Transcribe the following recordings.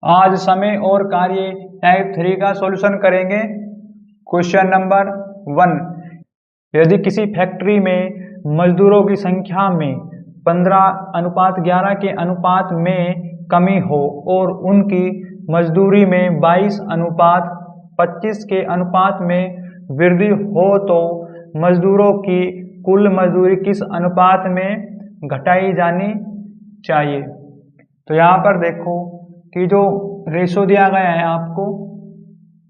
आज समय और कार्य टाइप 3 का सॉल्यूशन करेंगे। क्वेश्चन नंबर 1, यदि किसी फैक्ट्री में मजदूरों की संख्या में 15:11 के अनुपात में कमी हो और उनकी मजदूरी में 22:25 के अनुपात में वृद्धि हो तो मजदूरों की कुल मजदूरी किस अनुपात में घटाई जानी चाहिए। तो यहाँ पर देखो कि जो रेशो दिया गया है आपको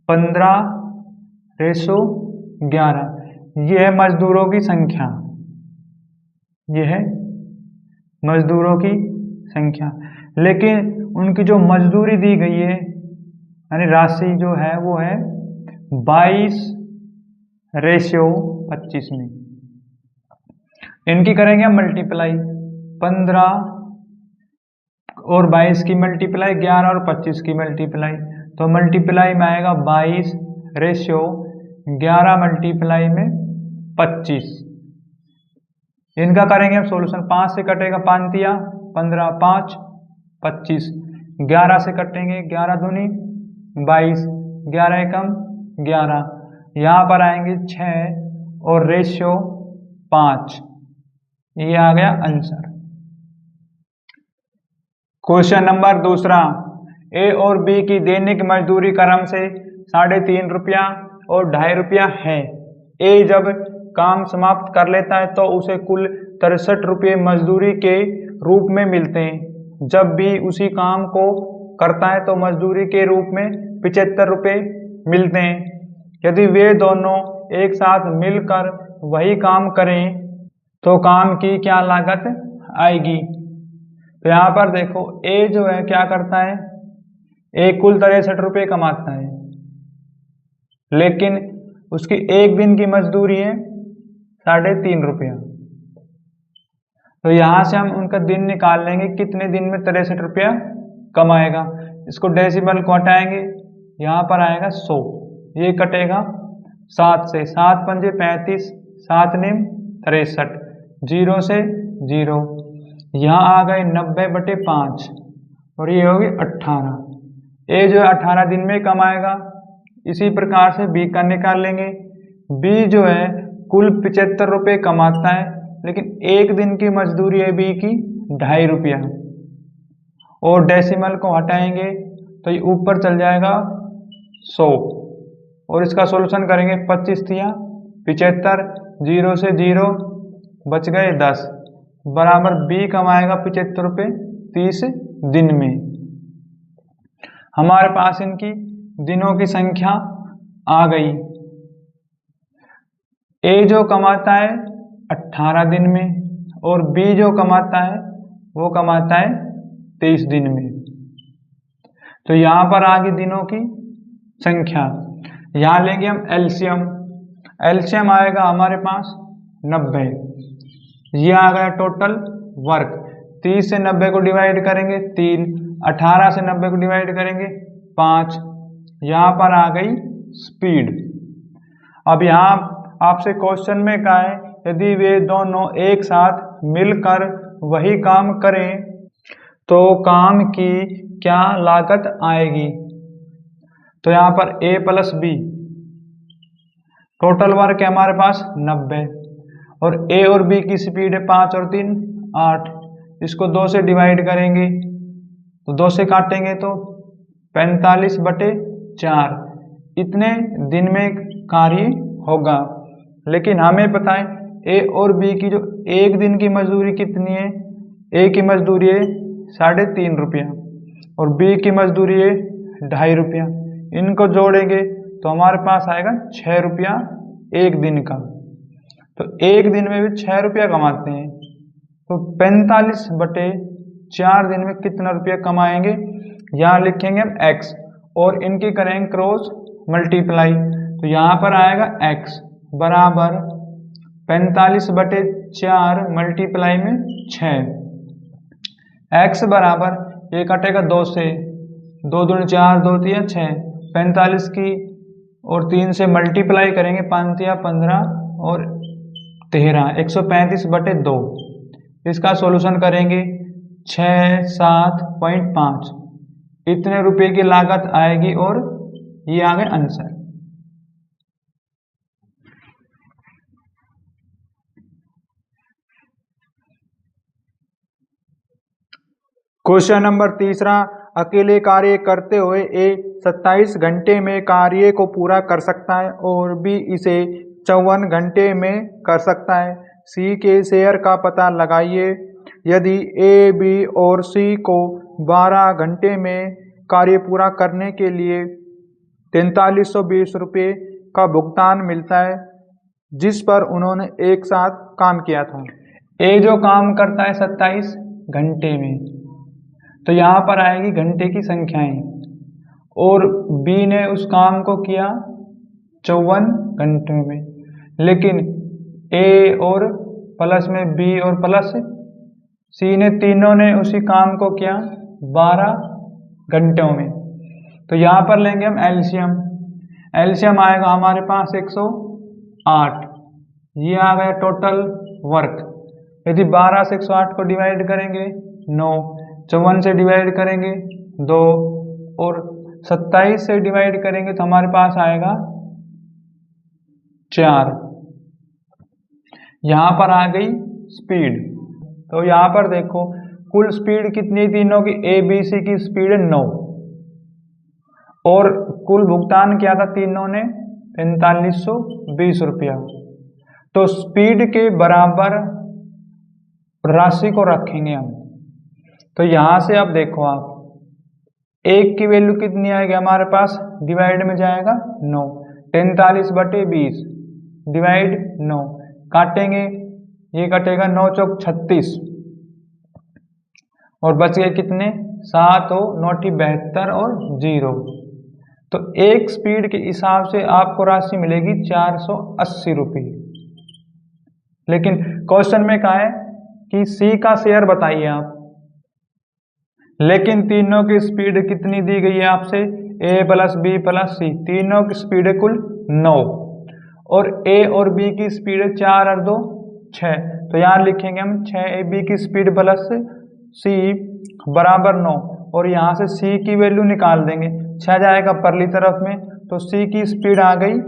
15:11, यह है मजदूरों की संख्या, यह है मजदूरों की संख्या, लेकिन उनकी जो मजदूरी दी गई है यानी राशि जो है वो है 22:25 में। इनकी करेंगे हम मल्टीप्लाई, 15 और 22 की मल्टीप्लाई, 11 और 25 की मल्टीप्लाई, तो मल्टीप्लाई में आएगा 22:11 मल्टीप्लाई में 25। इनका करेंगे हम सोल्यूशन, 5 से कटेगा 5 दिया 15, 5 25, 11 से कटेंगे 11 दूनी 22, 11 एकम 11, यहाँ पर आएंगे 6 और रेशियो 5, ये आ गया आंसर। क्वेश्चन नंबर 2, ए और बी की दैनिक मजदूरी क्रम से 3.5 रुपया और 2.5 रुपया है। ए जब काम समाप्त कर लेता है तो उसे कुल 63 रुपये मजदूरी के रूप में मिलते हैं। जब बी उसी काम को करता है तो मजदूरी के रूप में 75 रुपये मिलते हैं। यदि वे दोनों एक साथ मिलकर वही काम करें तो काम की क्या लागत आएगी। तो यहाँ पर देखो ए जो है क्या करता है, ए कुल 63 रुपये कमाता है, लेकिन उसकी एक दिन की मजदूरी है 3.5 रुपया। तो यहाँ से हम उनका दिन निकाल लेंगे, कितने दिन में 63 रुपया कमाएगा। इसको डेसिमल को हटाएंगे, यहाँ पर आएगा 100, ये कटेगा 7 से, 7 पंजे 35, 7 निम 63, 0 से 0, यहाँ आ गए 90/5 और ये होगी 18। ए जो है 18 दिन में कमाएगा। इसी प्रकार से बी का निकाल लेंगे। बी जो है कुल 75 रुपये कमाता है, लेकिन एक दिन की मजदूरी है बी की 2.5 रुपया, और डेसिमल को हटाएंगे तो ये ऊपर चल जाएगा 100, और इसका सॉल्यूशन करेंगे। 25 दिया 75, 0 से 0 बच गए 10, बराबर बी कमाएगा 75 रुपये 30 दिन में। हमारे पास इनकी दिनों की संख्या आ गई। ए जो कमाता है 18 दिन में और बी जो कमाता है वो कमाता है 23 दिन में। तो यहाँ पर आ गई दिनों की संख्या। यहाँ लेंगे हम एलसीएम, एलसीएम आएगा हमारे पास 90, ये आ गया टोटल वर्क। 30 से 90 को डिवाइड करेंगे 3, 18 से 90 को डिवाइड करेंगे 5, यहाँ पर आ गई स्पीड। अब यहाँ आपसे क्वेश्चन में कहा है यदि वे दोनों एक साथ मिलकर वही काम करें तो काम की क्या लागत आएगी। तो यहाँ पर ए प्लस बी, टोटल वर्क है हमारे पास 90, और ए और बी की स्पीड है 5 और 3 8, इसको 2 से डिवाइड करेंगे तो 2 से काटेंगे तो 45/4, इतने दिन में कार्य होगा। लेकिन हमें पता है ए और बी की जो एक दिन की मजदूरी कितनी है, ए की मजदूरी है 3.5 रुपया और बी की मजदूरी है 2.5 रुपया। इनको जोड़ेंगे तो हमारे पास आएगा 6 रुपया एक दिन का। तो एक दिन में भी 6 रुपया कमाते हैं, तो 45/4 दिन में कितना रुपया कमाएंगे। यहाँ लिखेंगे हम x और इनकी करेंगे क्रॉस मल्टीप्लाई, तो यहाँ पर आएगा x बराबर 45/4 मल्टीप्लाई में 6, x बराबर ये कटेगा 2 से, 2 दूनी 4, 2 तिया 6, 45 की और 3 से मल्टीप्लाई करेंगे, 5 तिया 15 और 13, 135/2। इसका सॉल्यूशन करेंगे 6, 7.5, इतने रुपए की लागत आएगी और ये आ गए आंसर। क्वेश्चन नंबर तीसरा, अकेले कार्य करते हुए ए 27 घंटे में कार्य को पूरा कर सकता है और बी इसे 54 घंटे में कर सकता है। सी के शेयर का पता लगाइए। यदि ए, बी और सी को 12 घंटे में कार्य पूरा करने के लिए 4320 रुपये का भुगतान मिलता है, जिस पर उन्होंने एक साथ काम किया था। ए जो काम करता है 27 घंटे में, तो यहाँ पर आएगी घंटे की संख्याएं, और बी ने उस काम को किया 54 घंटों में, लेकिन ए और प्लस में बी और प्लस सी ने तीनों ने उसी काम को किया 12 घंटों में। तो यहाँ पर लेंगे हम एलसीएम। एलसीएम आएगा हमारे पास 108। ये आ गया टोटल वर्क। यदि 12 से 108 को डिवाइड करेंगे 9, 54 से डिवाइड करेंगे 2 और 27 से डिवाइड करेंगे तो हमारे पास आएगा 4। यहाँ पर आ गई स्पीड। तो यहाँ पर देखो कुल स्पीड कितनी तीनों की, ए बी सी की स्पीड है 9 और कुल भुगतान किया था तीनों ने 4520 रुपया। तो स्पीड के बराबर राशि को रखेंगे हम। तो यहां से अब देखो आप, एक की वैल्यू कितनी आएगी हमारे पास, डिवाइड में जाएगा 9, 43/20 डिवाइड 9, काटेंगे, ये कटेगा 9 चौक 36 और बच गए कितने 7 और 9 72 और 0। तो एक स्पीड के हिसाब से आपको राशि मिलेगी 480 रुपये। लेकिन क्वेश्चन में कहा है कि सी का शेयर बताइए आप, लेकिन तीनों की स्पीड कितनी दी गई है आपसे, ए प्लस बी प्लस सी, तीनों की स्पीड है कुल 9 और ए और बी की स्पीड है 4 और 2 6। तो यहाँ लिखेंगे हम 6 ए बी की स्पीड प्लस सी बराबर 9 और यहाँ से सी की वैल्यू निकाल देंगे, 6 जाएगा परली तरफ में, तो सी की स्पीड आ गई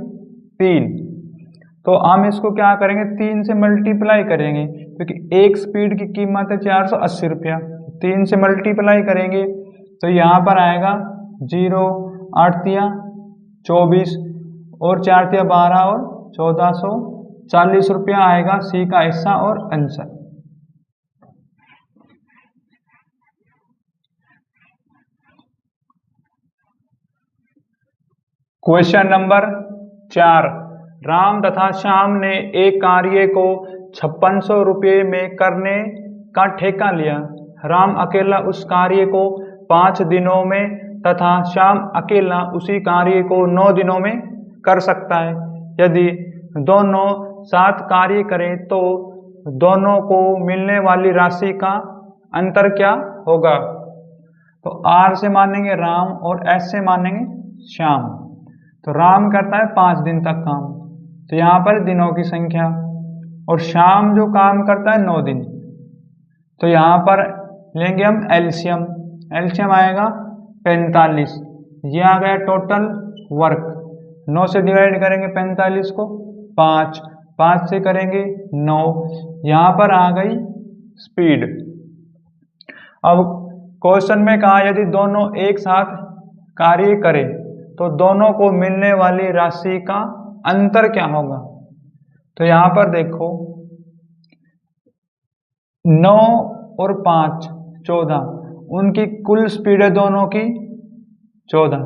3। तो हम इसको क्या करेंगे, 3 से मल्टीप्लाई करेंगे क्योंकि एक स्पीड की कीमत है 480 रुपया। 3 से मल्टीप्लाई करेंगे तो यहाँ पर आएगा 0 8 तिया 24 और 4 तिया 12 और 1440 रुपया आएगा सी का हिस्सा और आंसर। क्वेश्चन नंबर 4, राम तथा श्याम ने एक कार्य को 5600 रुपये में करने का ठेका लिया। राम अकेला उस कार्य को 5 दिनों में तथा श्याम अकेला उसी कार्य को 9 दिनों में कर सकता है। यदि दोनों साथ कार्य करें तो दोनों को मिलने वाली राशि का अंतर क्या होगा। तो आर से मानेंगे राम और एस से मानेंगे श्याम। तो राम करता है 5 दिन तक काम, तो यहाँ पर दिनों की संख्या, और श्याम जो काम करता है 9 दिन। तो यहाँ पर लेंगे हम एलसीएम। एलसीएम आएगा 45। ये आ गया टोटल वर्क। 9 से डिवाइड करेंगे 45 को 5, 5 से करेंगे 9, यहाँ पर आ गई स्पीड। अब क्वेश्चन में कहा यदि दोनों एक साथ कार्य करें तो दोनों को मिलने वाली राशि का अंतर क्या होगा। तो यहाँ पर देखो 9 और 5 14, उनकी कुल स्पीड है दोनों की 14,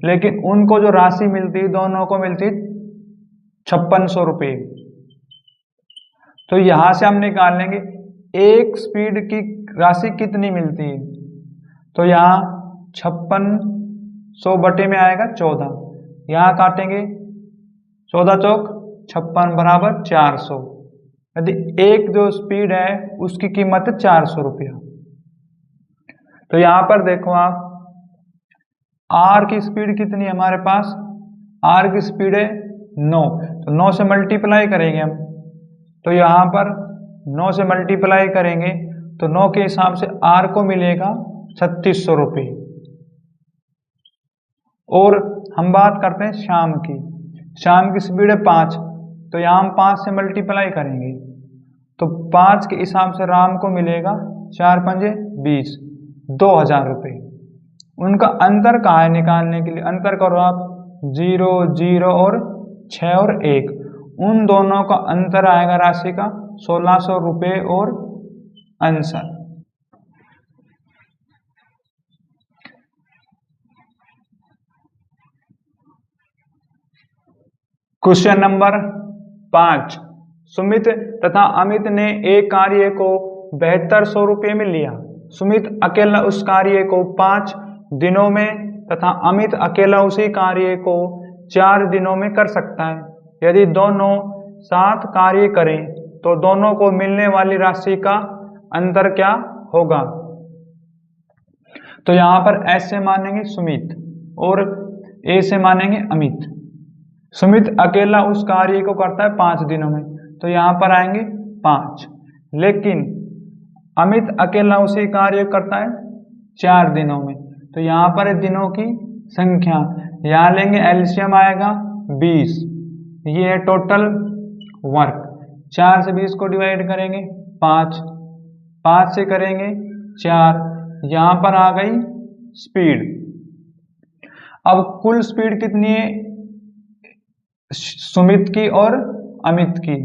लेकिन उनको जो राशि मिलती है दोनों को मिलती 5600 रुपये। तो यहां से हम निकाल लेंगे एक स्पीड की राशि कितनी मिलती है। तो यहाँ 5600 बटे में आएगा 14, यहाँ काटेंगे 14 चौक 56 बराबर 400। यदि एक जो स्पीड है उसकी कीमत है 400 रुपया। तो यहाँ पर देखो आप, आर की स्पीड कितनी है हमारे पास, आर की स्पीड है 9, तो 9 से मल्टीप्लाई करेंगे हम। तो यहाँ पर 9 से मल्टीप्लाई करेंगे तो 9 के हिसाब से आर को मिलेगा 3600 रुपये। और हम बात करते हैं शाम की। शाम की स्पीड है 5, तो यहाँ हम 5 से मल्टीप्लाई करेंगे तो 5 के हिसाब से राम को मिलेगा 4 पंजे 20, 2000 रुपये। उनका अंतर कहाँ है निकालने के लिए? अंतर करो आप, 0 0 और 6 और 1, उन दोनों का अंतर आएगा राशि का 1600 रुपये और आंसर। क्वेश्चन नंबर 5, सुमित तथा अमित ने एक कार्य को 7200 रुपये में लिया। सुमित अकेला उस कार्य को 5 दिनों में तथा अमित अकेला उसी कार्य को 4 दिनों में कर सकता है। यदि दोनों साथ कार्य करें तो दोनों को मिलने वाली राशि का अंतर क्या होगा? तो यहाँ पर एस से मानेंगे सुमित और ए से मानेंगे अमित। सुमित अकेला उस कार्य को करता है 5 दिनों में, तो यहाँ पर आएंगे 5, लेकिन अमित अकेला उसी कार्य करता है 4 दिनों में, तो यहाँ पर दिनों की संख्या, यहाँ लेंगे एलसीएम आएगा 20, ये है टोटल वर्क। 4 से 20 को डिवाइड करेंगे 5, 5 से करेंगे 4, यहाँ पर आ गई स्पीड। अब कुल स्पीड कितनी है सुमित की और अमित की?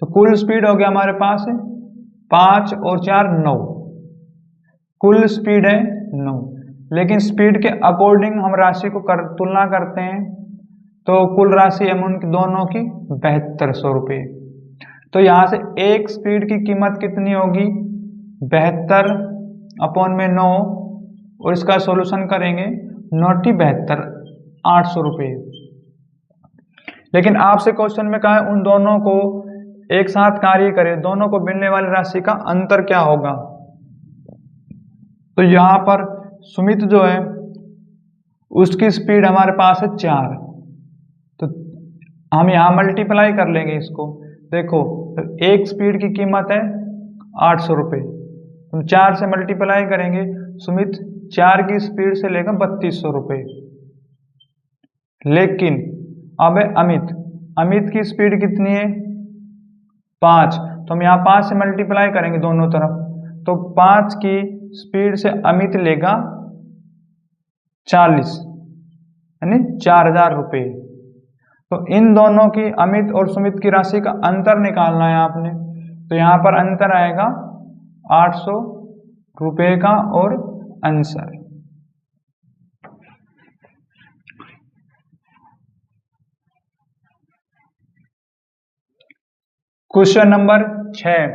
तो कुल स्पीड हो गया हमारे पास 5 और 4 9, कुल स्पीड है 9, लेकिन स्पीड के अकॉर्डिंग हम राशि को तुलना करते हैं तो कुल राशि है उनकी दोनों की 7200 रुपये। तो यहाँ से एक स्पीड की कीमत कितनी होगी? 72 अपॉन में 9, और इसका सॉल्यूशन करेंगे 9 72 800 रुपये। लेकिन आपसे क्वेश्चन में कहा है उन दोनों को एक साथ कार्य करें, दोनों को मिलने वाली राशि का अंतर क्या होगा? तो यहाँ पर सुमित जो है उसकी स्पीड हमारे पास है 4, तो हम यहाँ मल्टीप्लाई कर लेंगे इसको। देखो तो एक स्पीड की कीमत है 800 रुपये, हम 4 से मल्टीप्लाई करेंगे, सुमित 4 की स्पीड से लेकर 3200 रुपये। लेकिन अब है अमित, अमित की स्पीड कितनी है 5, तो हम यहाँ 5 से मल्टीप्लाई करेंगे दोनों तरफ, तो 5 की स्पीड से अमित लेगा 40 यानी 4000 रुपये। तो इन दोनों की अमित और सुमित की राशि का अंतर निकालना है आपने, तो यहाँ पर अंतर आएगा 800 रुपये का और आंसर। क्वेश्चन नंबर 6,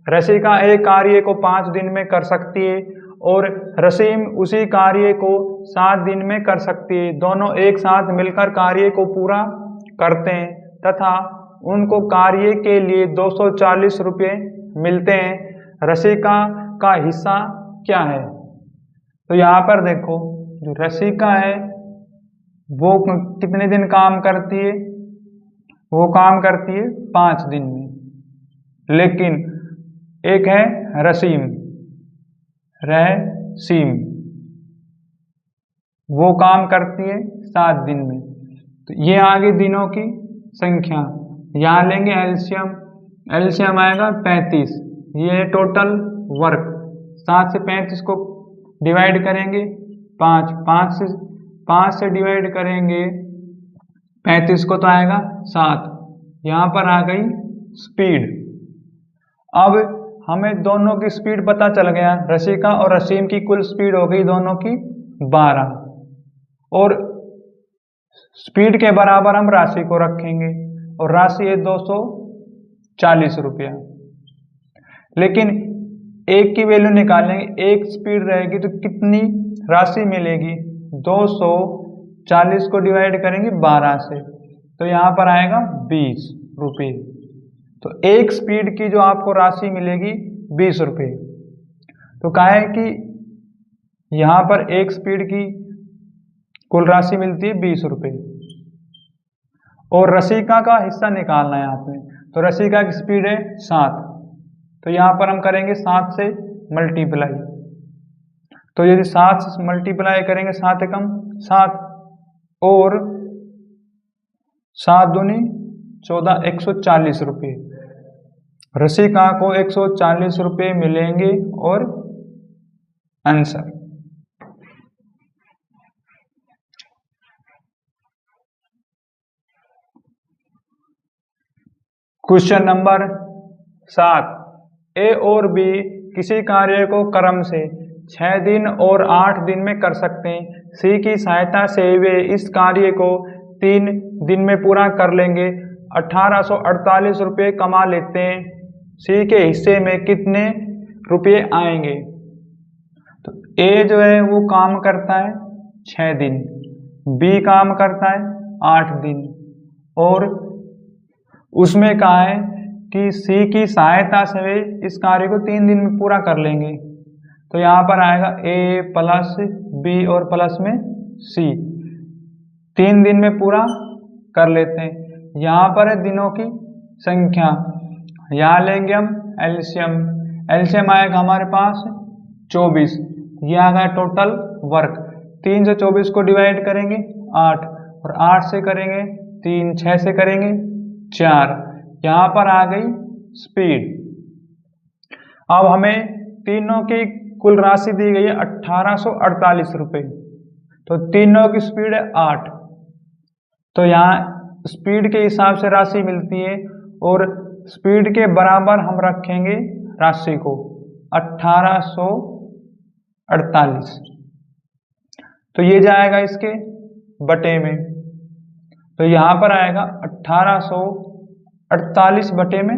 रसिका एक कार्य को 5 दिन में कर सकती है और रसीम उसी कार्य को 7 दिन में कर सकती है। दोनों एक साथ मिलकर कार्य को पूरा करते हैं तथा उनको कार्य के लिए 240 रुपये मिलते हैं। रसिका का हिस्सा क्या है? तो यहाँ पर देखो जो रसिका है वो कितने दिन काम करती है? वो काम करती है 5 दिन में। लेकिन एक है रसीम, वो काम करती है 7 दिन में। तो ये आगे दिनों की संख्या, यहाँ लेंगे एलसीएम, एलसीएम आएगा 35, ये है टोटल वर्क। 7 से 35 को डिवाइड करेंगे 5, 5 से डिवाइड करेंगे 35 को तो आएगा 7, यहाँ पर आ गई स्पीड। अब हमें दोनों की स्पीड पता चल गया, रसिका और रसीम की कुल स्पीड हो गई दोनों की 12, और स्पीड के बराबर हम राशि को रखेंगे और राशि है 240 रुपया। लेकिन एक की वैल्यू निकालेंगे, एक स्पीड रहेगी तो कितनी राशि मिलेगी? 240 को डिवाइड करेंगे 12 से, तो यहाँ पर आएगा 20 रुपये। तो एक स्पीड की जो आपको राशि मिलेगी 20 रुपये। तो कहा है कि यहाँ पर एक स्पीड की कुल राशि मिलती है 20 रुपये और रसिका का हिस्सा निकालना है आपने। तो रसिका की स्पीड है 7, तो यहाँ पर हम करेंगे 7 से मल्टीप्लाई, तो यदि 7 से मल्टीप्लाई करेंगे 7 एकम 7 और 7 दूनी 14, 140 रुपये। रसिका को 140 रुपये मिलेंगे और आंसर। क्वेश्चन नंबर 7, ए और बी किसी कार्य को क्रम से 6 दिन और 8 दिन में कर सकते हैं। सी की सहायता से वे इस कार्य को 3 दिन में पूरा कर लेंगे, 1848 रुपये कमा लेते हैं। सी के हिस्से में कितने रुपये आएंगे? तो ए जो है वो काम करता है 6 दिन, बी काम करता है 8 दिन, और उसमें कहा है कि सी की सहायता से वे इस कार्य को 3 दिन में पूरा कर लेंगे। तो यहाँ पर आएगा ए प्लस बी और प्लस में सी, 3 दिन में पूरा कर लेते हैं। यहाँ पर है दिनों की संख्या, यहाँ लेंगे हम एलसीएम। एलसीएम आएगा हमारे पास 24, यह आ गया टोटल वर्क। 3 से 24 को डिवाइड करेंगे 8, और 8 से करेंगे 3, 6 से करेंगे 4। यहाँ पर आ गई स्पीड। अब हमें तीनों की कुल राशि दी गई है 1848 रुपये, तो तीनों की स्पीड है 8, तो यहाँ स्पीड के हिसाब से राशि मिलती है, और स्पीड के बराबर हम रखेंगे राशि को 1848। तो ये जाएगा इसके बटे में, तो यहाँ पर आएगा 1848 बटे में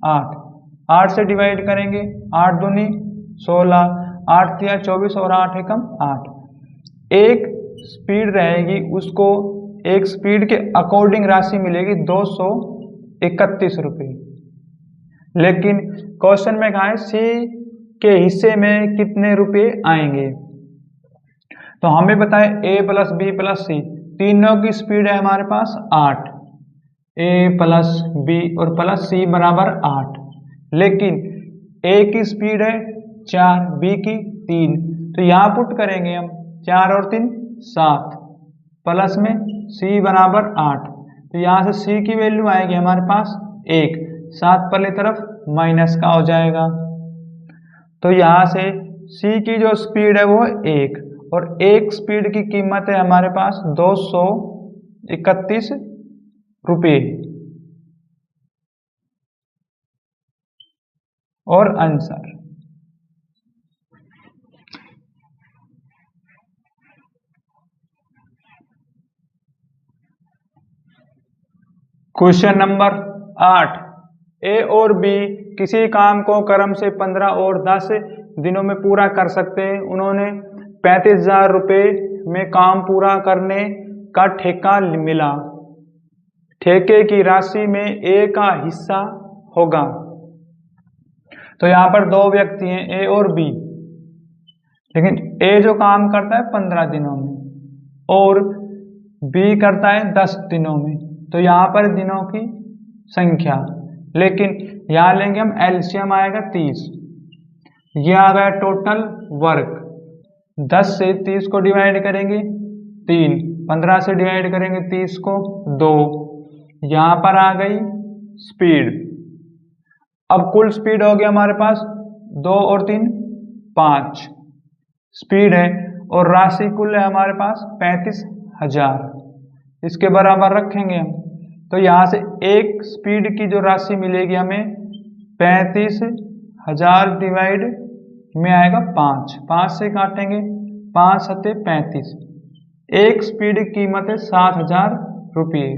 8। 8 से डिवाइड करेंगे, 8 दूनी 16, 8 तिया 24 और 8 एकम 8। एक स्पीड रहेगी, उसको एक स्पीड के अकॉर्डिंग राशि मिलेगी 231 रुपये। लेकिन क्वेश्चन में कहा है सी के हिस्से में कितने रुपये आएंगे। तो हमें बताए ए प्लस बी प्लस सी, तीनों की स्पीड है हमारे पास 8, ए प्लस बी और प्लस सी बराबर 8, लेकिन ए की स्पीड है 4, बी की 3, तो यहाँ पुट करेंगे हम 4 और 3 7, प्लस में सी बराबर 8, तो यहाँ से सी की वैल्यू आएगी हमारे पास 1, 7 पहले तरफ माइनस का हो जाएगा। तो यहाँ से सी की जो स्पीड है वो 1, और एक स्पीड की कीमत है हमारे पास 231 रुपये। और आंसर क्वेश्चन नंबर 8, ए और बी किसी काम को क्रम से 15 और 10 दिनों में पूरा कर सकते हैं। उन्होंने 35,000 रुपये में काम पूरा करने का ठेका मिला। ठेके की राशि में ए का हिस्सा होगा। तो यहाँ पर दो व्यक्ति हैं ए और बी, लेकिन ए जो काम करता है 15 दिनों में और बी करता है 10 दिनों में, तो यहाँ पर दिनों की संख्या, लेकिन यहाँ लेंगे हम एलसीएम आएगा 30, यह आ गया टोटल वर्क। 10 से 30 को डिवाइड करेंगे 3, 15 से डिवाइड करेंगे 30 को 2, यहाँ पर आ गई स्पीड। अब कुल स्पीड हो गया हमारे पास 2 और 3 5 स्पीड है, और राशि कुल है हमारे पास 35,000, इसके बराबर रखेंगे हम। तो यहाँ से एक स्पीड की जो राशि मिलेगी हमें 35,000 डिवाइड में आएगा 5, 5 से काटेंगे 5 सत्ते 35, एक स्पीड की कीमत है 7,000 रुपये।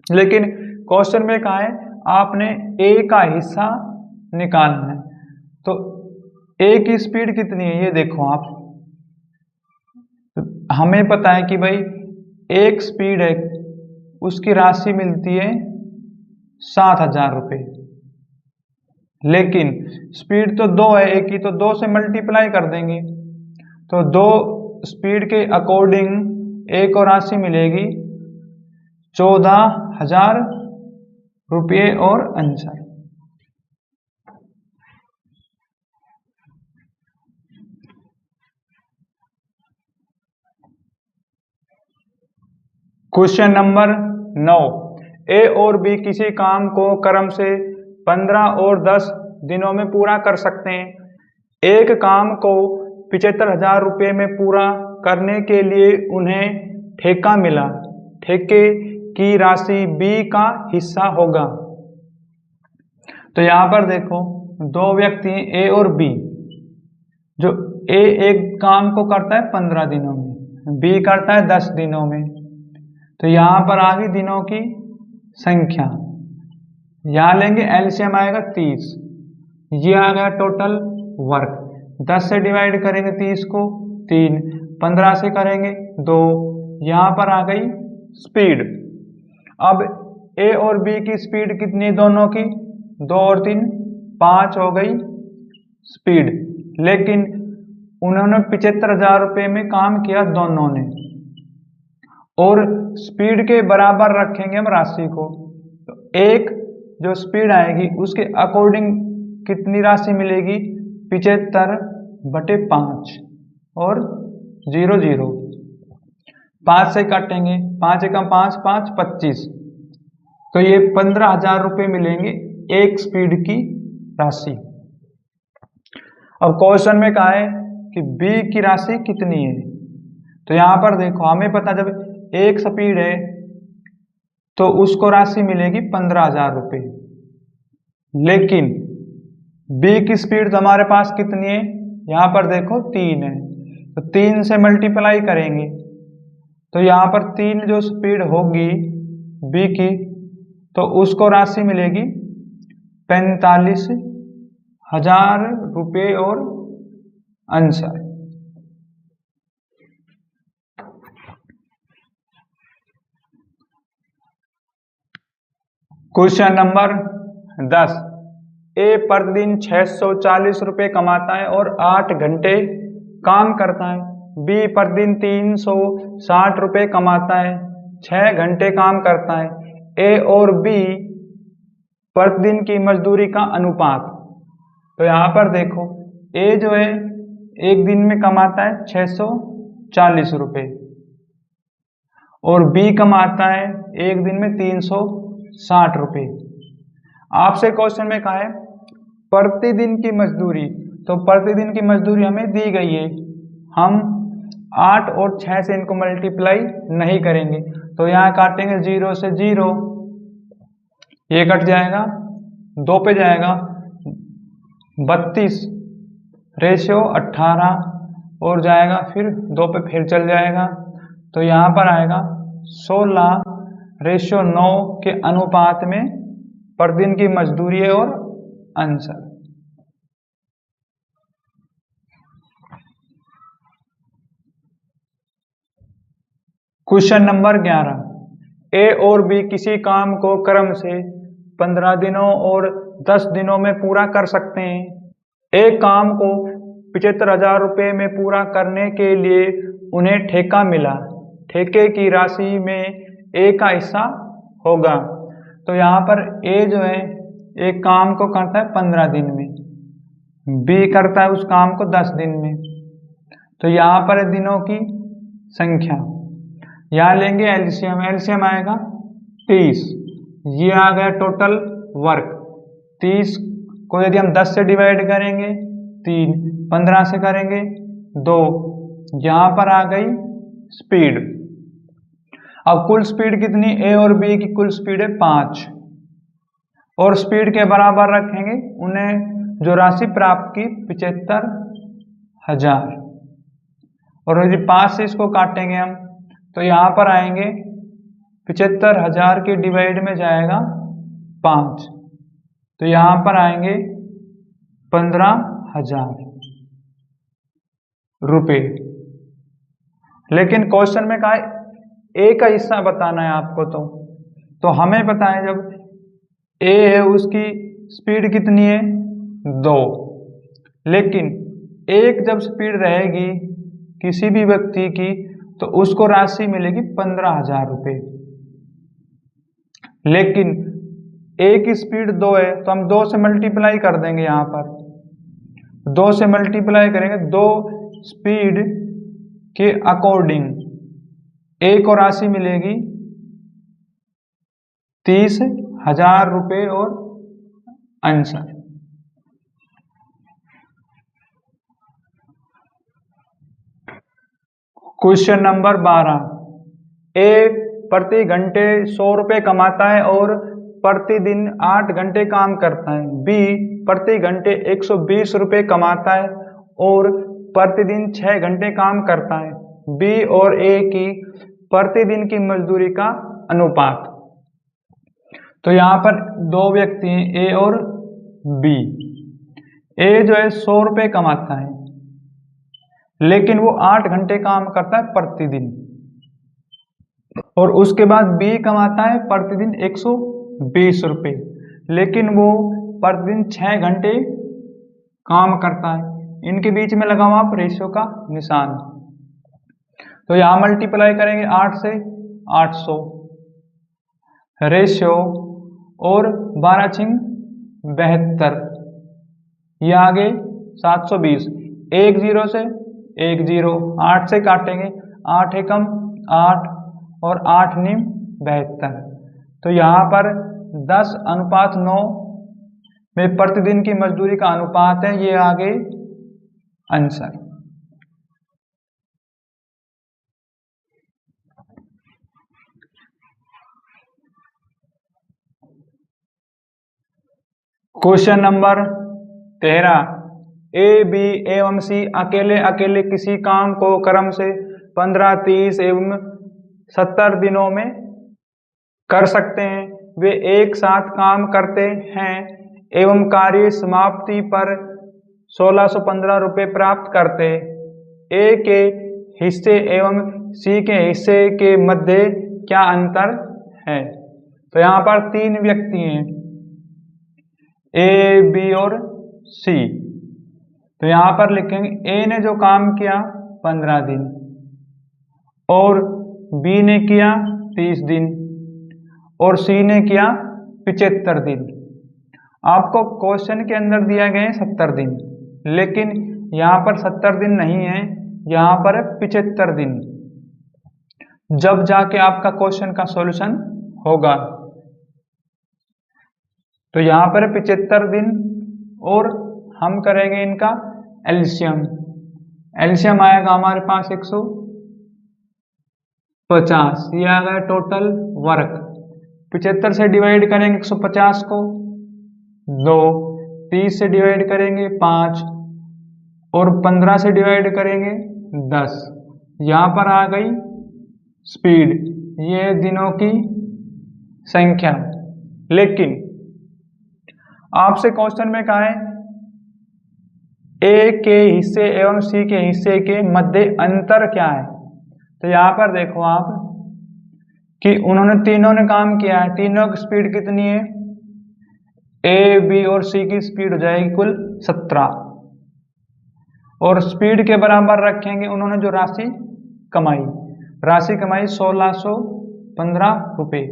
लेकिन क्वेश्चन में कहा है आपने ए का हिस्सा निकालना है, तो ए की स्पीड कितनी है ये देखो आप। हमें पता है कि भाई एक स्पीड है, उसकी राशि मिलती है 7,000 रुपये, लेकिन स्पीड तो 2 है, एक की तो 2 से मल्टीप्लाई कर देंगे, तो 2 स्पीड के अकॉर्डिंग एक और राशि मिलेगी 14,000 रुपये और आंसर। क्वेश्चन नंबर 9, ए और बी किसी काम को क्रम से 15 और 10 दिनों में पूरा कर सकते हैं। एक काम को 75,000 रुपये में पूरा करने के लिए उन्हें ठेका मिला। ठेके की राशि बी का हिस्सा होगा। तो यहाँ पर देखो, दो व्यक्ति हैं ए और बी। जो ए एक काम को करता है 15 दिनों में, बी करता है 10 दिनों में। तो यहाँ पर आ गई दिनों की संख्या। यहाँ लेंगे एलसीएम आएगा 30। ये आ गया टोटल वर्क। 10 से डिवाइड करेंगे 30 को 3, 15 से करेंगे 2। यहाँ पर आ गई स्पीड। अब ए और बी की स्पीड कितनी है दोनों की? 2 और 3 5 हो गई स्पीड। लेकिन उन्होंने 75,000 रुपये में काम किया दोनों ने, और स्पीड के बराबर रखेंगे हम राशि को। तो एक जो स्पीड आएगी उसके अकॉर्डिंग कितनी राशि मिलेगी? 75/5 और 0 0। 5 से काटेंगे, 5 एकम 5 5 25। तो ये 15,000 रुपये मिलेंगे एक स्पीड की राशि। अब क्वेश्चन में कहा है कि बी की राशि कितनी है। तो यहाँ पर देखो, हमें पता जब एक स्पीड है तो उसको राशि मिलेगी 15,000 रुपये। लेकिन बी की स्पीड तो हमारे पास कितनी है? यहाँ पर देखो 3 है, तो 3 से मल्टीप्लाई करेंगे। तो यहाँ पर 3 जो स्पीड होगी बी की, तो उसको राशि मिलेगी 45,000 रुपये और आंसर। क्वेश्चन नंबर 10, ए प्रतिदिन 640 रुपये कमाता है और 8 घंटे काम करता है। बी प्रतिदिन 360 रुपये कमाता है, 6 घंटे काम करता है। ए और बी प्रतिदिन की मजदूरी का अनुपात। तो यहाँ पर देखो, ए जो है एक दिन में कमाता है 640 रुपये और बी कमाता है एक दिन में 360 रुपये। आपसे क्वेश्चन में कहा है प्रतिदिन की मजदूरी। तो प्रतिदिन की मजदूरी हमें दी गई है, हम 8 और 6 से इनको मल्टीप्लाई नहीं करेंगे। तो यहाँ काटेंगे 0 से 0, ये कट जाएगा, 2 पे जाएगा 32 रेशियो 18 और जाएगा, फिर 2 पे फिर चल जाएगा। तो यहाँ पर आएगा 16 रेशियो 9 के अनुपात में प्रतिदिन की मजदूरी है और आंसर। क्वेश्चन नंबर 11, ए और बी किसी काम को क्रम से 15 दिनों और 10 दिनों में पूरा कर सकते हैं। एक काम को 75,000 रुपये में पूरा करने के लिए उन्हें ठेका मिला। ठेके की राशि में ए का हिस्सा होगा। तो यहाँ पर ए जो है एक काम को करता है 15 दिन में, बी करता है उस काम को 10 दिन में। तो यहाँ पर दिनों की संख्या, यहाँ लेंगे एलसीएम। एलसीएम आएगा 30। ये आ गया टोटल वर्क। 30 को यदि हम 10 से डिवाइड करेंगे 3, 15 से करेंगे 2, यहाँ पर आ गई स्पीड। अब कुल स्पीड कितनी? ए और बी की कुल स्पीड है 5, और स्पीड के बराबर रखेंगे उन्हें जो राशि प्राप्त की 75,000। और यदि 5 से इसको काटेंगे हम, तो यहाँ पर आएंगे 75,000 के डिवाइड में जाएगा 5, तो यहाँ पर आएंगे 15,000 रुपये। लेकिन क्वेश्चन में कहा है ए का हिस्सा बताना है आपको। तो हमें पता है जब ए है उसकी स्पीड कितनी है? 2। लेकिन एक जब स्पीड रहेगी किसी भी व्यक्ति की, तो उसको राशि मिलेगी 15,000 रुपये। लेकिन ए की स्पीड 2 है, तो हम 2 से मल्टीप्लाई कर देंगे। यहाँ पर 2 से मल्टीप्लाई करेंगे, 2 स्पीड के अकॉर्डिंग ए को राशि मिलेगी 30,000 रुपये और आंसर। क्वेश्चन नंबर 12, ए प्रति घंटे 100 रुपये कमाता है और प्रतिदिन 8 घंटे काम करता है। बी प्रति घंटे 120 रुपये कमाता है और प्रतिदिन 6 घंटे काम करता है। बी और ए की प्रतिदिन की मजदूरी का अनुपात। तो यहाँ पर दो व्यक्ति हैं, ए और बी। ए जो है 100 रुपये कमाता है, लेकिन वो 8 घंटे काम करता है प्रतिदिन, और उसके बाद बी कमाता है प्रतिदिन 120 रुपये, लेकिन वो प्रतिदिन 6 घंटे काम करता है। इनके बीच में लगाओ आप रेशियो का निशान। तो यहाँ मल्टीप्लाई करेंगे 8 से 800 रेशियो, और 12 छिंग 72, ये आगे 720, 1 0 से 1 0, 8 से काटेंगे, 8 एकम 8 और 8 निम 72। तो यहाँ पर 10:9 में प्रतिदिन की मजदूरी का अनुपात है, ये आगे answer. Question number 13, A B एवं सी अकेले अकेले किसी काम को क्रम से 15, 30 एवं 70 दिनों में कर सकते हैं। वे एक साथ काम करते हैं एवं कार्य समाप्ति पर 1615 रुपये प्राप्त करते। ए के हिस्से एवं सी के हिस्से के मध्य क्या अंतर है? तो यहाँ पर 3 व्यक्ति हैं, ए बी और सी। तो यहाँ पर लिखेंगे ए ने जो काम किया 15 दिन और बी ने किया 30 दिन और सी ने किया 75 दिन। आपको क्वेश्चन के अंदर दिया गया है 70 दिन, लेकिन यहाँ पर 70 दिन नहीं है, यहाँ पर है 75 दिन। जब जाके आपका क्वेश्चन का सॉल्यूशन होगा। तो यहाँ पर 75 दिन और हम करेंगे इनका एलसीएम। एलसीएम आएगा हमारे पास 150, ये आ गया टोटल वर्क। 75 से डिवाइड करेंगे 150 को 2, 30 से डिवाइड करेंगे 5 और 15 से डिवाइड करेंगे 10। यहाँ पर आ गई स्पीड, ये दिनों की संख्या। लेकिन आपसे क्वेश्चन में कहा है ए के हिस्से एवं सी के हिस्से के मध्य अंतर क्या है। तो यहाँ पर देखो आप कि उन्होंने तीनों ने काम किया है, तीनों की स्पीड कितनी है? ए बी और सी की स्पीड हो जाएगी कुल 17, और स्पीड के बराबर रखेंगे उन्होंने जो राशि कमाई 1615 रुपये।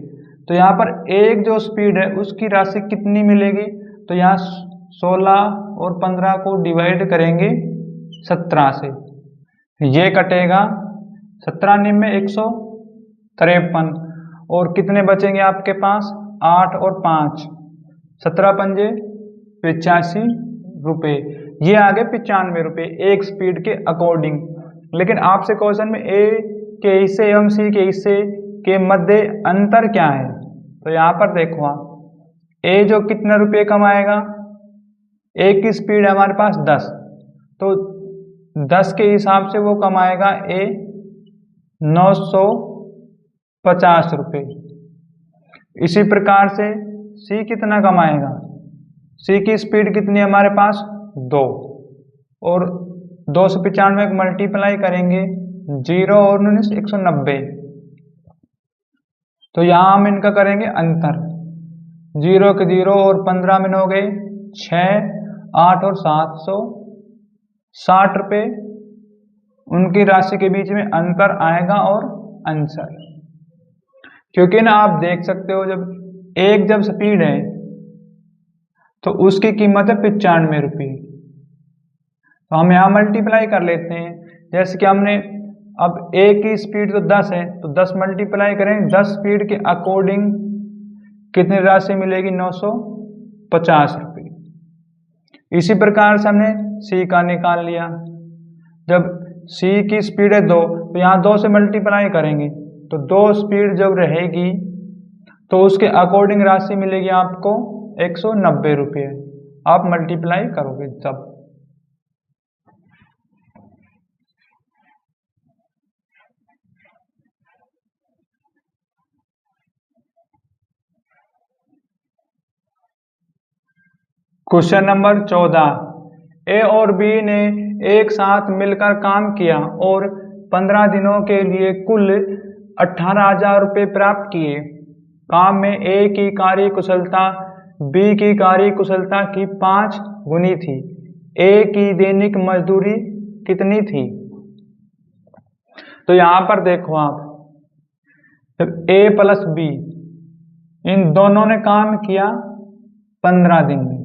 तो यहाँ पर एक जो स्पीड है उसकी राशि कितनी मिलेगी? तो यहाँ 16 और 15 को डिवाइड करेंगे 17 से, ये कटेगा 17 निम में 153, और कितने बचेंगे आपके पास? 8 और 5, 17 पंजे 85 रुपये, ये आगे 95 रुपये एक स्पीड के अकॉर्डिंग। लेकिन आपसे क्वेश्चन में ए के हिस्से एवं सी के हिस्से के मध्य अंतर क्या है? तो यहाँ पर देखो आप, ए जो कितने रुपये कमाएगा? ए की स्पीड है हमारे पास 10, तो 10 के हिसाब से वो कमाएगा ए 950 रुपये। इसी प्रकार से सी कितना कमाएगा? सी की स्पीड कितनी है हमारे पास? 2, और 2 से 95 को मल्टीप्लाई करेंगे 0 और 19 190। तो यहाँ हम इनका करेंगे अंतर, 0 के 0 और 15 में हो गए 6, 8 और 760 रुपये उनकी राशि के बीच में अंतर आएगा और आंसर। क्योंकि ना आप देख सकते हो जब स्पीड है तो उसकी कीमत है 95 रुपये। तो हम यहाँ मल्टीप्लाई कर लेते हैं, जैसे कि हमने अब ए की स्पीड तो 10 है, तो 10 मल्टीप्लाई करें 10 स्पीड के अकॉर्डिंग कितनी राशि मिलेगी? 950 रुपये। इसी प्रकार से हमने सी का निकाल लिया। जब सी की स्पीड है 2, तो यहाँ 2 से मल्टीप्लाई करेंगे, तो 2 स्पीड जब रहेगी तो उसके अकॉर्डिंग राशि मिलेगी आपको 190 रुपये। आप मल्टीप्लाई करोगे जब। क्वेश्चन नंबर 14, ए और बी ने एक साथ मिलकर काम किया और 15 दिनों के लिए कुल 18,000 रुपये प्राप्त किए। काम में ए की कार्य कुशलता बी की कार्य कुशलता की 5 गुनी थी। ए की दैनिक मजदूरी कितनी थी? तो यहाँ पर देखो आप, जब ए प्लस बी इन दोनों ने काम किया 15 दिन में,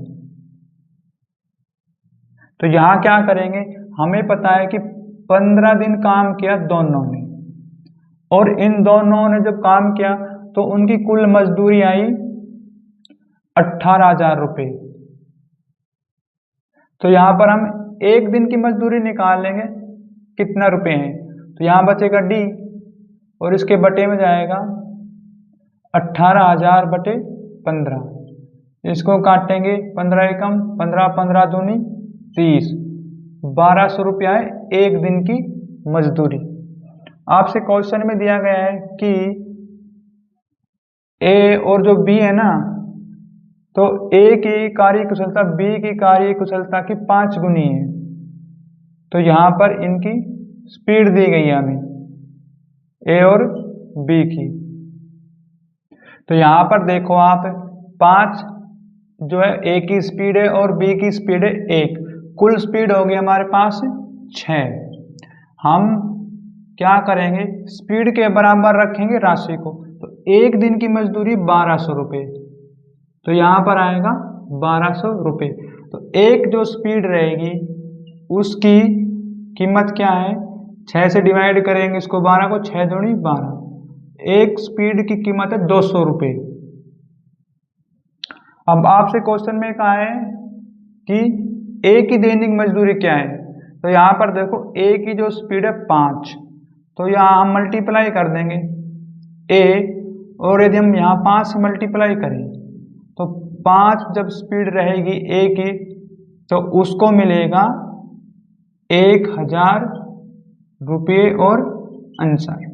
तो यहाँ क्या करेंगे? हमें पता है कि 15 दिन काम किया दोनों ने, और इन दोनों ने जब काम किया तो उनकी कुल मजदूरी आई 18,000 रुपये। तो यहाँ पर हम एक दिन की मजदूरी निकाल लेंगे, कितना रुपए हैं? तो यहाँ बचेगा डी, और इसके बटे में जाएगा 18,000 बटे 15। इसको काटेंगे 15 एकम 15, 15 दूनी 30, 1200 रुपया है एक दिन की मजदूरी। आपसे क्वेश्चन में दिया गया है कि ए और जो बी है ना, तो ए की कार्य कुशलता बी की कार्य कुशलता की 5 गुनी है। तो यहाँ पर इनकी स्पीड दी गई है हमें, ए और बी की। तो यहाँ पर देखो आप, 5 जो है ए की स्पीड है और बी की स्पीड है 1, कुल स्पीड होगी हमारे पास 6। हम क्या करेंगे? स्पीड के बराबर रखेंगे राशि को। तो एक दिन की मजदूरी 1200 रुपये, तो यहाँ पर आएगा 1200 रुपये। तो एक जो स्पीड रहेगी उसकी कीमत क्या है? 6 से डिवाइड करेंगे इसको 12 को, 6 दूनी 12। एक स्पीड की कीमत है 200 रुपये। अब आपसे क्वेश्चन में कहा है कि ए की दैनिक मजदूरी क्या है? तो यहाँ पर देखो, ए की जो स्पीड है 5, तो यहाँ हम मल्टीप्लाई कर देंगे ए, और यदि हम यहाँ 5 से मल्टीप्लाई करें तो 5 जब स्पीड रहेगी ए की, तो उसको मिलेगा 1,000 रुपये और आंसर।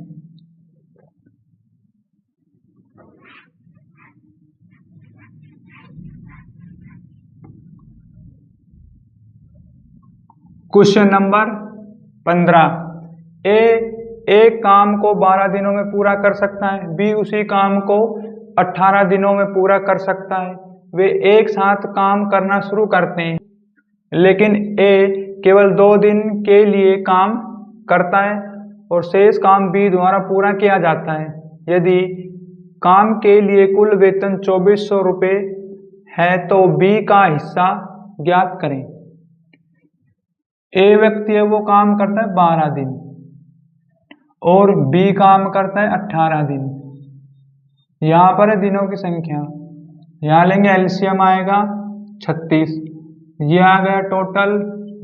क्वेश्चन नंबर 15, एक काम को 12 दिनों में पूरा कर सकता है, बी उसी काम को 18 दिनों में पूरा कर सकता है। वे एक साथ काम करना शुरू करते हैं, लेकिन ए केवल 2 दिन के लिए काम करता है और शेष काम बी द्वारा पूरा किया जाता है। यदि काम के लिए कुल वेतन 2400 रुपये है तो बी का हिस्सा ज्ञात करें। ए व्यक्ति है वो काम करता है 12 दिन और बी काम करता है 18 दिन। यहाँ पर है दिनों की संख्या, यहाँ लेंगे एलसीएम आएगा 36, ये आ गया टोटल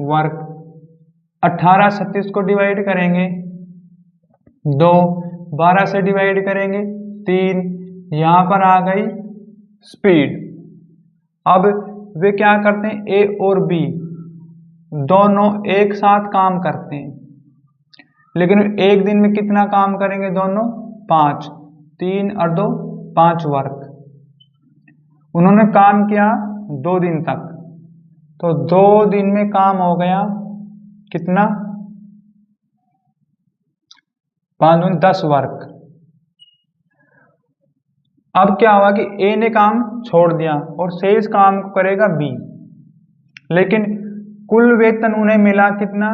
वर्क। 18 36 को डिवाइड करेंगे 2, 12 से डिवाइड करेंगे 3, यहाँ पर आ गई स्पीड। अब वे क्या करते हैं? ए और बी दोनों एक साथ काम करते हैं, लेकिन एक दिन में कितना काम करेंगे दोनों? 5, 3 और 2 5 वर्क। उन्होंने काम किया 2 दिन तक, तो 2 दिन में काम हो गया कितना? 5 दूनी 10 वर्क। अब क्या हुआ कि ए ने काम छोड़ दिया और शेष काम को करेगा बी, लेकिन कुल वेतन उन्हें मिला कितना?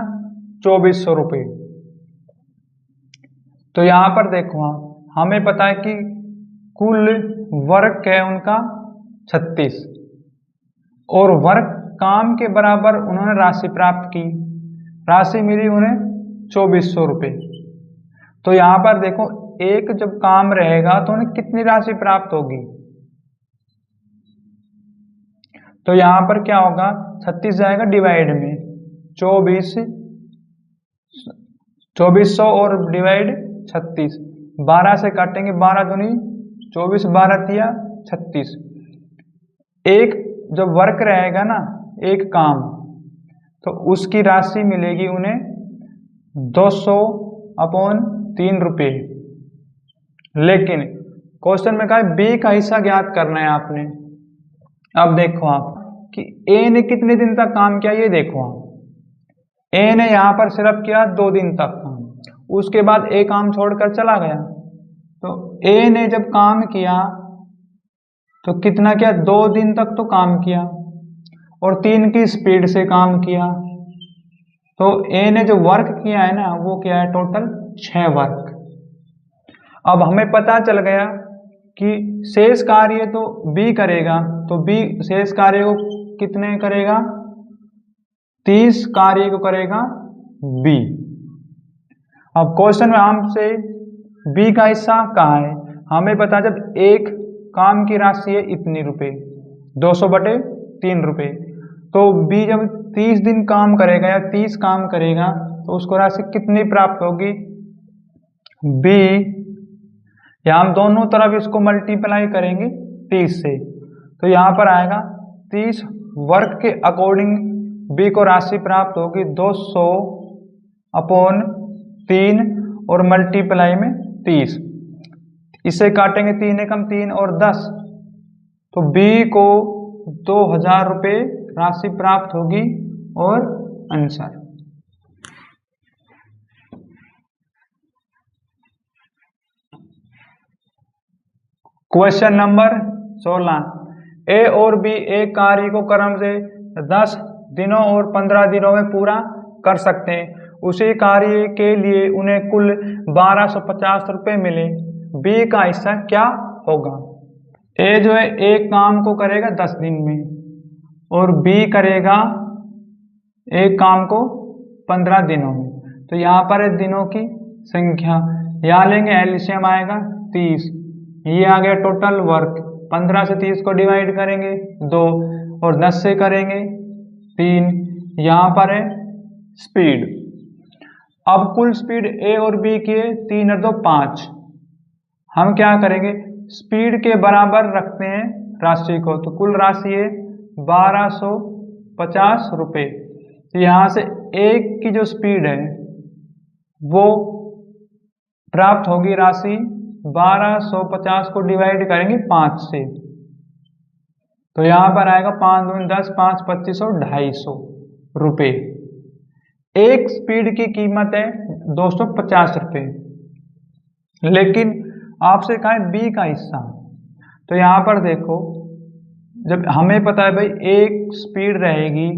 2400 रुपये। तो यहाँ पर देखो आप, हमें पता है कि कुल वर्क है उनका 36 और वर्क काम के बराबर उन्होंने राशि प्राप्त की, राशि मिली उन्हें 2400 रुपये। तो यहाँ पर देखो, एक जब काम रहेगा तो उन्हें कितनी राशि प्राप्त होगी? तो यहाँ पर क्या होगा, 36 जाएगा डिवाइड में 2400 और डिवाइड 36, 12 से काटेंगे, 12 दूनी 24, 12 तिया 36। एक जो वर्क रहेगा ना, एक काम, तो उसकी राशि मिलेगी उन्हें 200/3 रुपये। लेकिन क्वेश्चन में कहा है बी का हिस्सा ज्ञात करना है आपने। अब देखो आप कि ए ने कितने दिन तक काम किया, ये देखो आप, ए ने यहां पर सिर्फ किया 2 दिन तक काम, उसके बाद ए काम छोड़कर चला गया। तो ए ने जब काम किया तो कितना किया, 2 दिन तक तो काम किया और 3 की स्पीड से काम किया। तो ए ने जो वर्क किया है ना, वो किया है टोटल 6 वर्क। अब हमें पता चल गया कि शेष कार्य तो बी करेगा, तो बी शेष कार्य को कितने करेगा, 30 कार्य को करेगा बी। अब क्वेश्चन में हमसे बी का हिस्सा कहाँ है, हमें पता, जब एक काम की राशि है इतनी रुपए, 200/3 रुपये, तो बी जब 30 दिन काम करेगा या 30 काम करेगा तो उसको राशि कितनी प्राप्त होगी, बी, या हम दोनों तरफ इसको मल्टीप्लाई करेंगे 30 से, तो यहाँ पर आएगा 30 वर्क के अकॉर्डिंग बी को राशि प्राप्त होगी 200/3 और मल्टीप्लाई में 30। इसे काटेंगे, 3 एकम 3 और 10, तो बी को 2000 रुपये राशि प्राप्त होगी और आंसर। क्वेश्चन नंबर 16, ए और बी एक कार्य को क्रम से 10 दिनों और 15 दिनों में पूरा कर सकते हैं। उसी कार्य के लिए उन्हें कुल 1250 रुपये मिले, बी का हिस्सा क्या होगा। ए जो है एक काम को करेगा 10 दिन में और बी करेगा एक काम को 15 दिनों में। तो यहाँ पर है दिनों की संख्या, यहाँ लेंगे एलसीएम आएगा 30, ये आ गया टोटल वर्क, 15 से 30 को डिवाइड करेंगे 2 और 10 से करेंगे 3, यहाँ पर है स्पीड। अब कुल स्पीड ए और बी की 3 और 2 5, हम क्या करेंगे, स्पीड के बराबर रखते हैं राशि को, तो कुल राशि है 1250 रुपये। तो यहाँ से एक की जो स्पीड है वो प्राप्त होगी राशि 1250 को डिवाइड करेंगे 5 से, तो यहाँ पर आएगा 5 दूनी 10, 5 25 और 250 रुपये। एक स्पीड की कीमत है 250 रुपये, लेकिन आपसे कहा है बी का हिस्सा, तो यहाँ पर देखो, जब हमें पता है भाई एक स्पीड रहेगी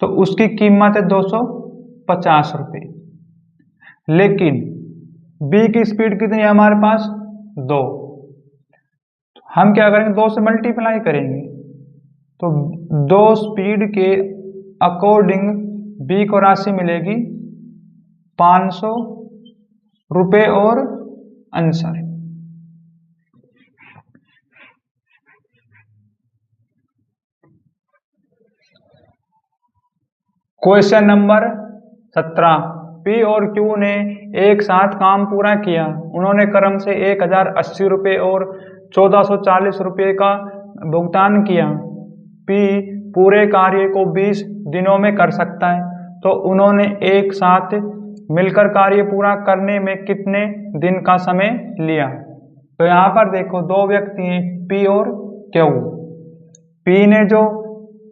तो उसकी कीमत है 250 रुपये, लेकिन बी की स्पीड कितनी है हमारे पास 2, हम क्या करेंगे 2 से मल्टीप्लाई करेंगे, तो 2 स्पीड के अकॉर्डिंग बी को राशि मिलेगी 500 रुपये और आंसर। क्वेश्चन नंबर 17, पी और क्यू ने एक साथ काम पूरा किया, उन्होंने क्रम से 1080 रुपये और 1440 रुपये का भुगतान किया। पी पूरे कार्य को 20 दिनों में कर सकता है, तो उन्होंने एक साथ मिलकर कार्य पूरा करने में कितने दिन का समय लिया। तो यहाँ पर देखो 2 व्यक्ति हैं पी और क्यू। पी ने जो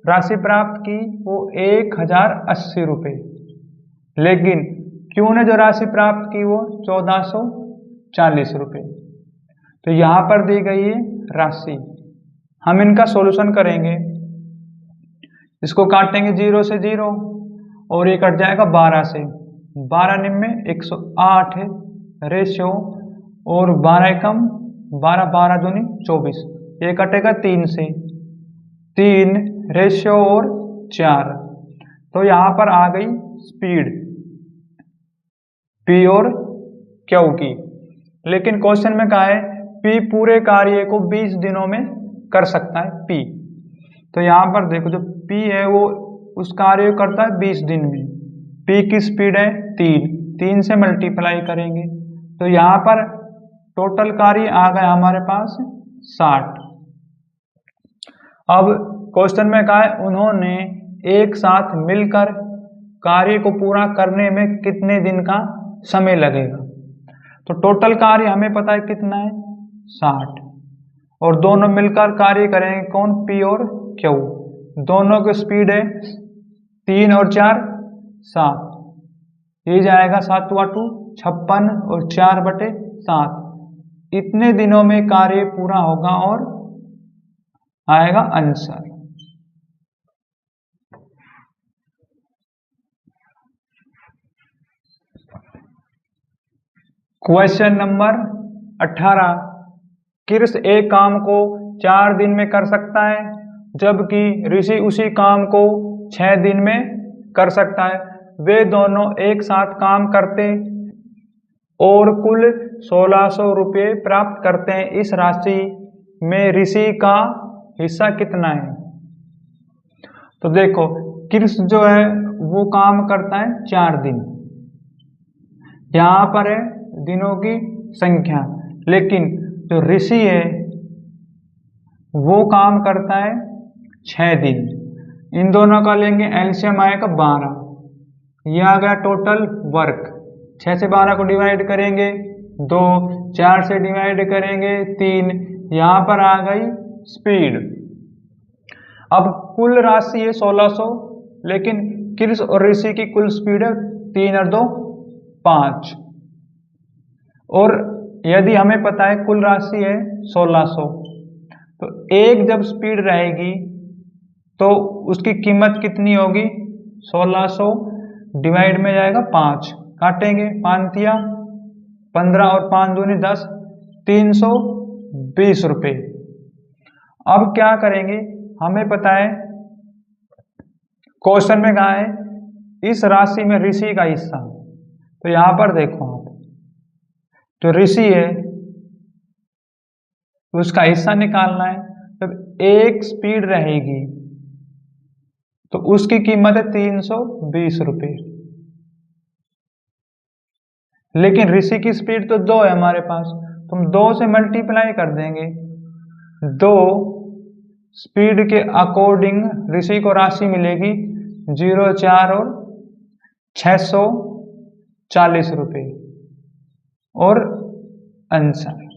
राशि प्राप्त की वो 1080 रुपये, लेकिन क्यू ने जो राशि प्राप्त की वो 1440 रुपये। तो यहाँ पर दी गई है राशि, हम इनका सॉल्यूशन करेंगे, इसको काटेंगे 0 से 0 और ये कट जाएगा 12 से, 12 निम्न 108 है रेशियो, और 12 एकम 12, 12 दूनी 24, ये कटेगा 3 से, 3 रेशियो और 4। तो यहाँ पर आ गई स्पीड पी और क्यू की, लेकिन क्वेश्चन में कहा है पी पूरे कार्य को 20 दिनों में कर सकता है पी, तो यहाँ पर देखो जो P है वो उस कार्य को करता है 20 दिन में। P की स्पीड है 3 से मल्टीप्लाई करेंगे तो यहाँ पर टोटल कार्य आ गया हमारे पास 60। अब क्वेश्चन में कहा है उन्होंने एक साथ मिलकर कार्य को पूरा करने में कितने दिन का समय लगेगा। तो टोटल कार्य हमें पता है कितना है 60 और दोनों मिलकर कार्य करेंगे कौन P और Q। दोनों की स्पीड है 3 और 4 7। ये जाएगा 7 × 2 56 और 4/7। इतने दिनों में कार्य पूरा होगा और आएगा आंसर। Question number 18। कृष एक काम को 4 दिन में कर सकता है जबकि ऋषि उसी काम को 6 दिन में कर सकता है। वे दोनों एक साथ काम करते और कुल 1600 रुपये प्राप्त करते हैं। इस राशि में ऋषि का हिस्सा कितना है। तो देखो कृष जो है वो काम करता है 4 दिन, यहाँ पर है दिनों की संख्या, लेकिन जो ऋषि है वो काम करता है 6 दिन। इन दोनों का लेंगे एलसीएम आएगा 12। यह आ गया टोटल वर्क। 6 से 12 को डिवाइड करेंगे 2, 4 से डिवाइड करेंगे 3, यहाँ पर आ गई स्पीड। अब कुल राशि है 1600, लेकिन कृष और ऋषि की कुल स्पीड है 3 और 2 5। और यदि हमें पता है कुल राशि है 1600, तो एक जब स्पीड रहेगी तो उसकी कीमत कितनी होगी 1600 डिवाइड में जाएगा 5, काटेंगे 5 तिया 15 और 5 दूनी 10, 320 रुपये। अब क्या करेंगे, हमें पता है क्वेश्चन में कहा है इस राशि में ऋषि का हिस्सा। तो यहां पर देखो आप, तो ऋषि है उसका हिस्सा निकालना है। जब एक स्पीड रहेगी तो उसकी कीमत है 320 रुपये, लेकिन ऋषि की स्पीड तो 2 है हमारे पास, तो हम 2 से मल्टीप्लाई कर देंगे। 2 स्पीड के अकॉर्डिंग ऋषि को राशि मिलेगी 0, 4 और 640 रुपये और आंसर।